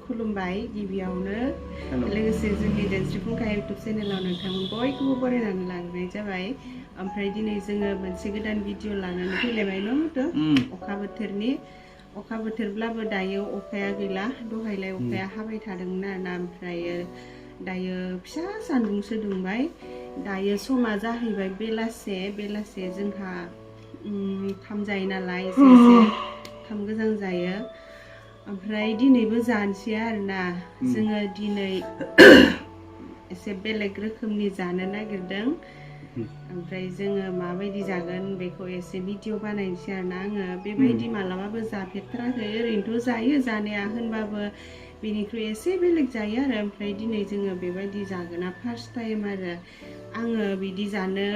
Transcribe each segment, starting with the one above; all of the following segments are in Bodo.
खुलुमबाय गिबियावनो लोगोसे जोंनि देनस्रि फुंखा इउटुब चेनेलाव नोंथांमोन बयखौबो बरायनानै लांनाय जाबाय। ओमफ्राय दिनै जोङो मोनसे गोदान भिडिअ लानानै फैलायबाय न' अखा बोथोरब्लाबो दायो अखाया गैला। दहायलाय अखाया हाबाय थादोंमोन आरोना, ओमफ्राय दायो फिसा सान्दुंसो दुंबाय। दायो समा जाहैबाय बेलासे जोंहा खाम जायो नालाय एसे खाम गोजां जायो। ओमफ्राय दिनैबो जानोसै आरोना, जोङो दिनै एसे बेलेग रोखोमनि जानो नागिरदों। ओमफ्राय जोङो माबायदि जागोन बेखौ एसे भिडिअ बानायनोसै आरोना। आङो बेबायदि मालाबाबो जाफेरथाराखै, ओरैनोथ' जायो जानाया, होनबाबो बेनिख्रुइ एसे बेलेग जायो आरो। ओमफ्राय दिनै जोङो बेबायदि जागोना फार्स्ट टाइम आरो। आङो बिदि जानो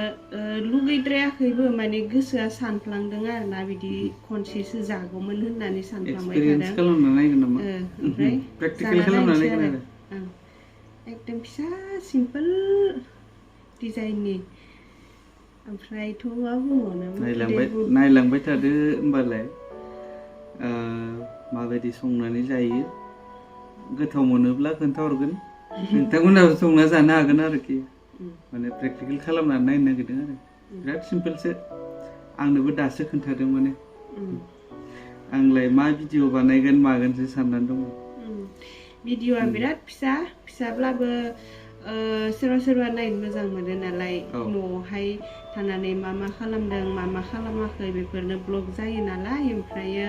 लुगैद्रायाखैबो, माने गोसोआ सानफ्लांदों आरोना बिदि खनसेसो जागौमोन होननानै सानफ्लांबाय थादों। ओमफ्राय जाना नायनोसै आरो एकदम फिसा सिम्पोल डिजाइननि। ओमफ्रायथ' मा बुंबावनो, नायलांबाय थादो होमबालाय माबायदि संनानै जायो। गोथाव मोनोब्ला खोन्थाहरगोन, नोंथांमोनाबो संना जानो हागोन आरोखि। माने प्रेक्टिकेल खालामनानै नायनो नागिरदों आरो। बिराद सिम्पोलसो, आंनोबो दासो खोन्थादों। माने आंलाय मा भिडिअ बानायगोन मागोनसो साननानै दङ। भिडिअआ बिराद फिसाब्लाबो सोरबा नायनो मोजां मोनो नालाय। न'आवहाय थानानै मा खालामदों मा खालामाखै बेफोरनो ब्लग जायो नालाय। ओमफ्रायो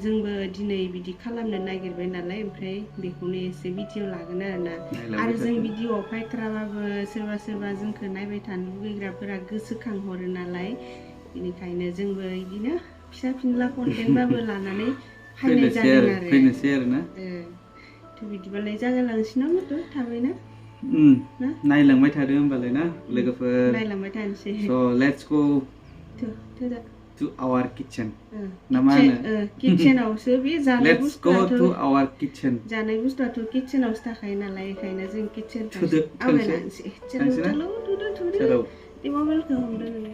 जोंबो दिनै बिदि खालामनो नागिरबाय नालाय, ओमफ्राय बेखौनो एसे भिडिअ लागोन आरोना। आरो जों भिडिअआव फायथ्राबाबो सोरबा जोंखौ नायबाय थानो लुगैग्राफोरा गोसोखांहरो नालाय। बेनिखायनो जोंबो बिदिनो फिसा फिनला कन्टेन्टबाबो लानानै फैनाय जादों आरो। बिदिबालाय जागायलांसै न' थाबैनो। नायलांबाय थादो होमबालाय ना लोगोफोर, नायलांबाय थानोसै। So let's go to our kitchen. किटचेनावसो बे जानाय बुस्थुआथ' जानाय बुस्थुआथ' किटचेनावसो थाखायो नालाय, बेखायनो जों किटचेनखौसो आवगायलांसै। थुदो बे मबाइलखौ हमदो नोङो।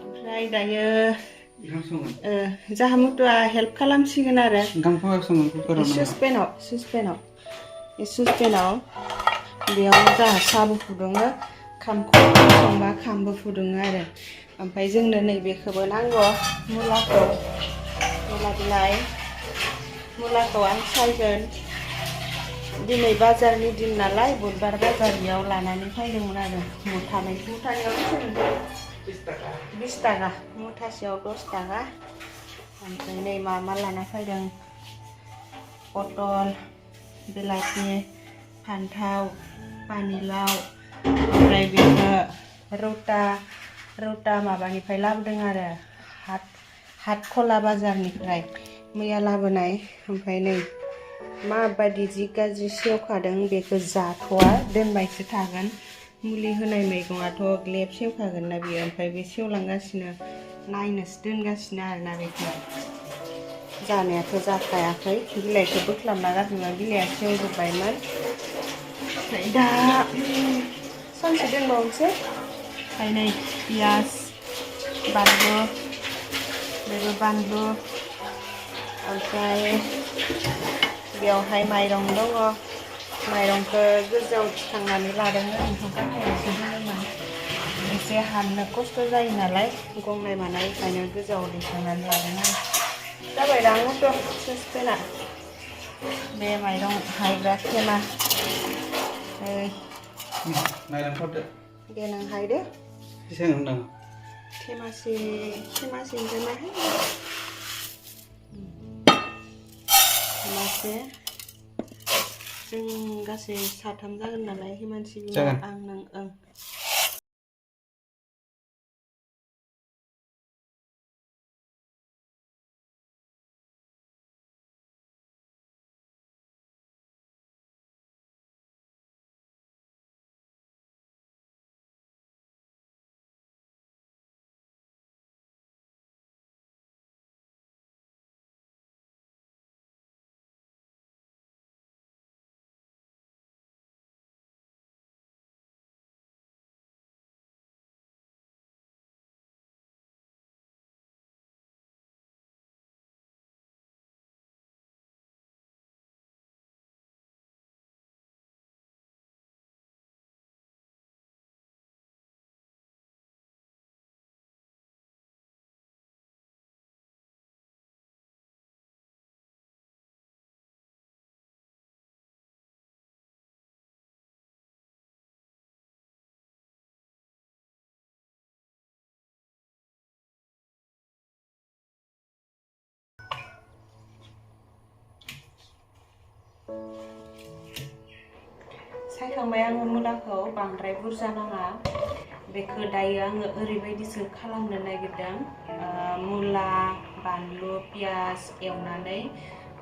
ओमफ्राय दायो जाहा मुथुआ हेल्प खालामसिगोन आरो। सुसपेनाव बेयावनो जाहा साहाबो फुदुङो, खामखौ संबा खामबो फुदुङो आरो। ओमफ्राय जोंनो नैबेखौबो नांगौ, मुला बिलाइ। मुलाखौ आं सायगोन। दिनै बाजारनि दिन नालाय, बुधबार बाजारनियाव लानानै फैदोंमोन आरो। मुथानायाव 20 थाखा, मुथासेयाव 10 थाखा। ओमफ्राय नै मा लाना फैदों, पटल, बिलाथि, फान्थाव, पानिलाव। ओमफ्राय बेखौ रौता माबानिफ्राय लाबोदों आरो, हाटखला बाजारनिफ्राय मैया लाबोनाय। ओमफ्राय नै माबायदि जि गाज्रि सेवखादों, बेखौ जाथ'वा, दोनबायसो थागोन। मुलि होनाय मैगङाथ' ग्लेब सेवखागोन ना बियो। ओमफ्राय बे सेवलांगासिनो, नायनोसो दोनगासिनो आरोना। बेखौ जानायाथ' जाखायाखै, बिलाइखौ बोख्लाबना गारदोंमोन, बिलाइया सेवजोब्बायमोन। ओमफ्राय दा सानसे दोनबावनोसै। ओमफ्राय नै पियाज, बानलु, बेबो बानलु। ओमफ्राय बेयावहाय माइरं दङ, माइरंखौ गोजौआव थिखांनानै लादोंमोन, ओंखाम खालायनायसो दोनोमोन। एसे हाननो खस्थ' जायो नालाय, गंनाय मानाय, ओंखायनो गोजौआव दैखांनानै लादों आरो। जाबायदां ससपेना, बे माइरं हायग्रा थेमा। दे नों हायदो। थेमासेनिफ्राय माहाय जों गासै साथाम जागोन नालाय, हिमानसि बिमा, आं, नों। सायखांबाय आङो मुलाखौ बांद्राय बुरजा नाङा बेखौ दायो आङो ओरैबायदिसो खालामनो नागिरदों मुला बानलु पियाज एवनानै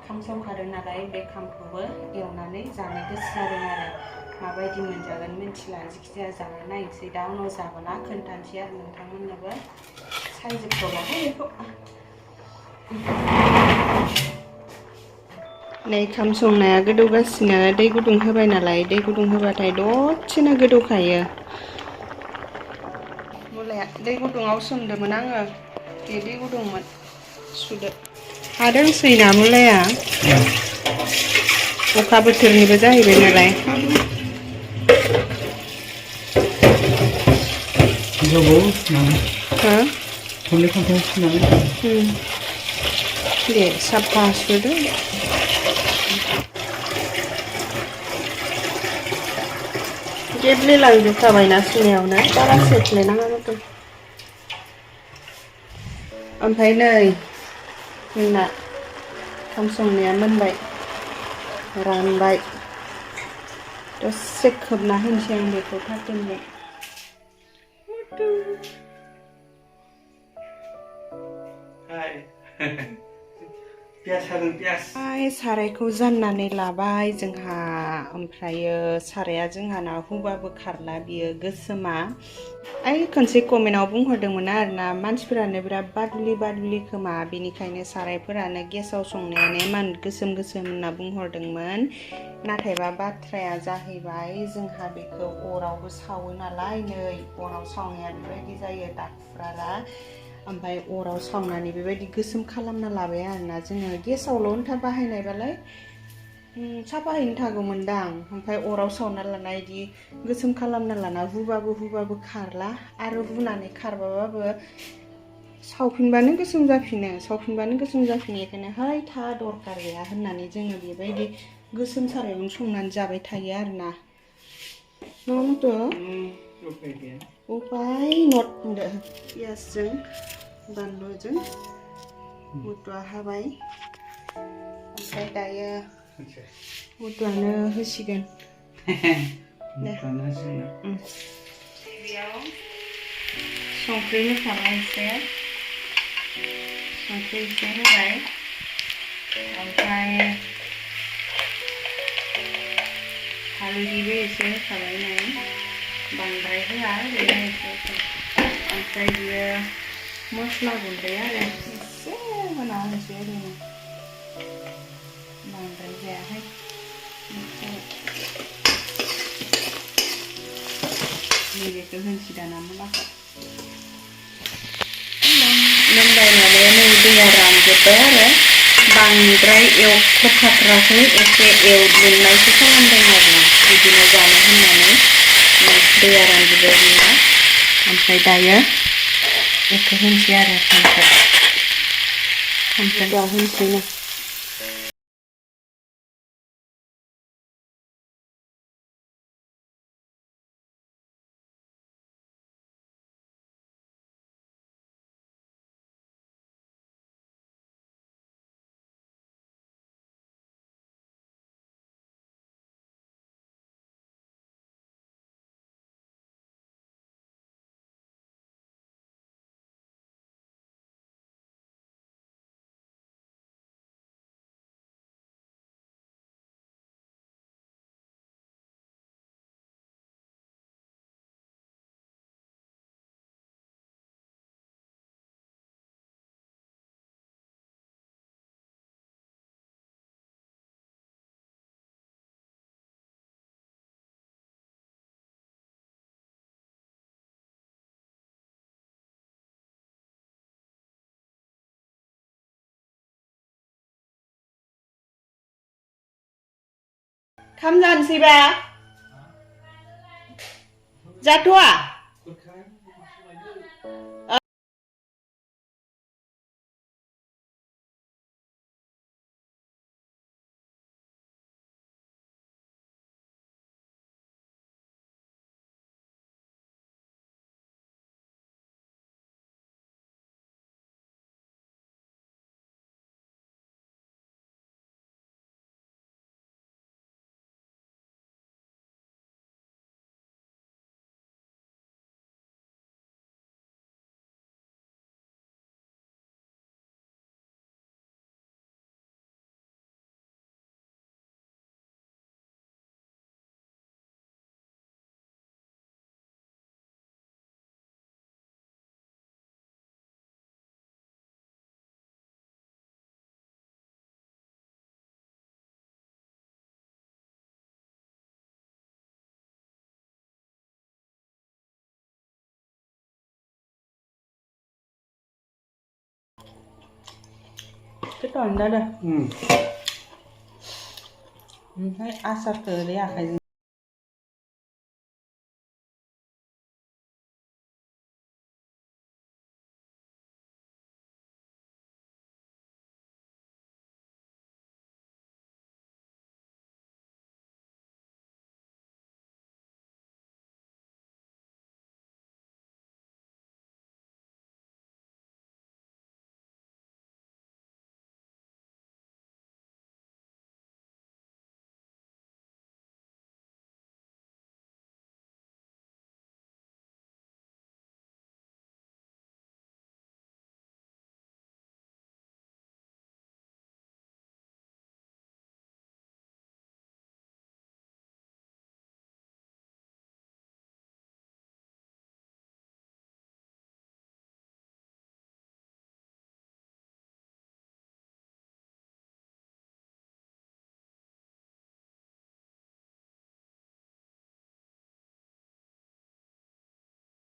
खाम संखादों नालाय बे खामखौबो एवनानै जानो गोसो जादों आरो माबायदि मोनजागोन मिन्थिला जिखिजाया जानो नायनोसै दा उनाव जाबोला खोन्थानोसै आरो नोंथांमोननोबो सायजोबथ'लाहाय बेखौ नै खाम संनाया गोदौगासिनो दै गुदुं होबाय नालाय दै गुदुं होबाथाय दसेनो गोदौखायो मुलाया दै गुदुङाव सोमदोंमोन आङो बे दै गुदुंमोन सुदो हादोंसैना मुलाया अखा बोथोरनिबो जाहैबाय नालाय दे साफा सुदो गेब्लेलांजोबखाबायना सुनायावनो बारा सेफ्लेनाङा माथो ओमफ्राय नै जोंना ओंखाम संनाया मोनबाय रानबाय दसे खोबना होनोसै आं बेखौ कार्टुनजों सारायखौ जाननानै लाबाय जोंहा ओमफ्रायो साराया जोंहाना हुबाबो खारला बियो गोसोमा खनसे कमेन्टआव बुंहरदोंमोन आरोना मानसिफोरानो बिराद बादुलि खोमा बेनिखायनो सारायफोरानो गेसाव संनायानो इमान गोसोम होनना बुंहरदोंमोन नाथायबा बाथ्राया जाहैबाय जोंहा बेखौ अरावबो सावो नालाय नै अराव सावनाया बेबायदि जायो दाखुरारा ओमफ्राय अराव सावनानै बेबायदि गोसोम खालामना लाबाय आरोना जोङो गेसावल' अन्था बाहायनायबालाय साफायैनो थागौमोनदां ओमफ्राय अराव सावना लाना इदि गोसोम खालामना लाना हुबाबो खारला आरो हुनानै खारबाबाबो सावफिनबानो गोसोम जाफिनो बेखायनो हाय था दरखार गैया होननानै जोङो बेबायदि गोसोम सारायावनो संनानै जाबाय थायो आरोना उपाय नट पियाजजों बानलुजों मुदुआ हाबाय ओमफ्राय दायो मुदुआनो होसिगोन बेयाव संख्रि होखाबाय संख्रि एसे होबाय ओमफ्राय हालदैबो एसे होखाबाय नै बांद्राय होआ ओरैनो एसे ओमफ्राय बियो मस्ला गुन्दै आरो एसे होना होनोसै ओरैनो बांद्राय जायाहाय नैबेखौ होनसै दाना मुलाखौ मोनबाय नालाय नै दैया रानजोब्बाय आरो बांद्राय एवख्रबखाथ्राखै एसे एवदुमनायसो खालामदों आरोना बिदिनो जानो होननानै दैया रानजोब्बाय बिना ओमफ्राय दायो बेखौ होनसै आरो खामखौ होनसै खाम जानोसैबा जाथ'आ गोथावानो जादों ओमफ्राय आसारखौ ओरै आखाइजों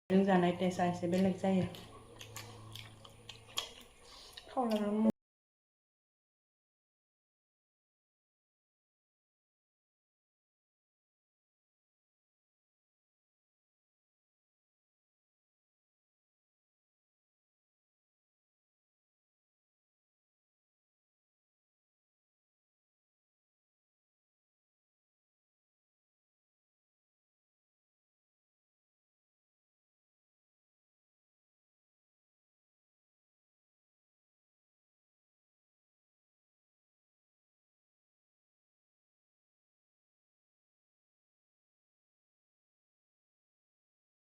जानाय टेस्टआ एसे बेलेग जायो थाव लागाबो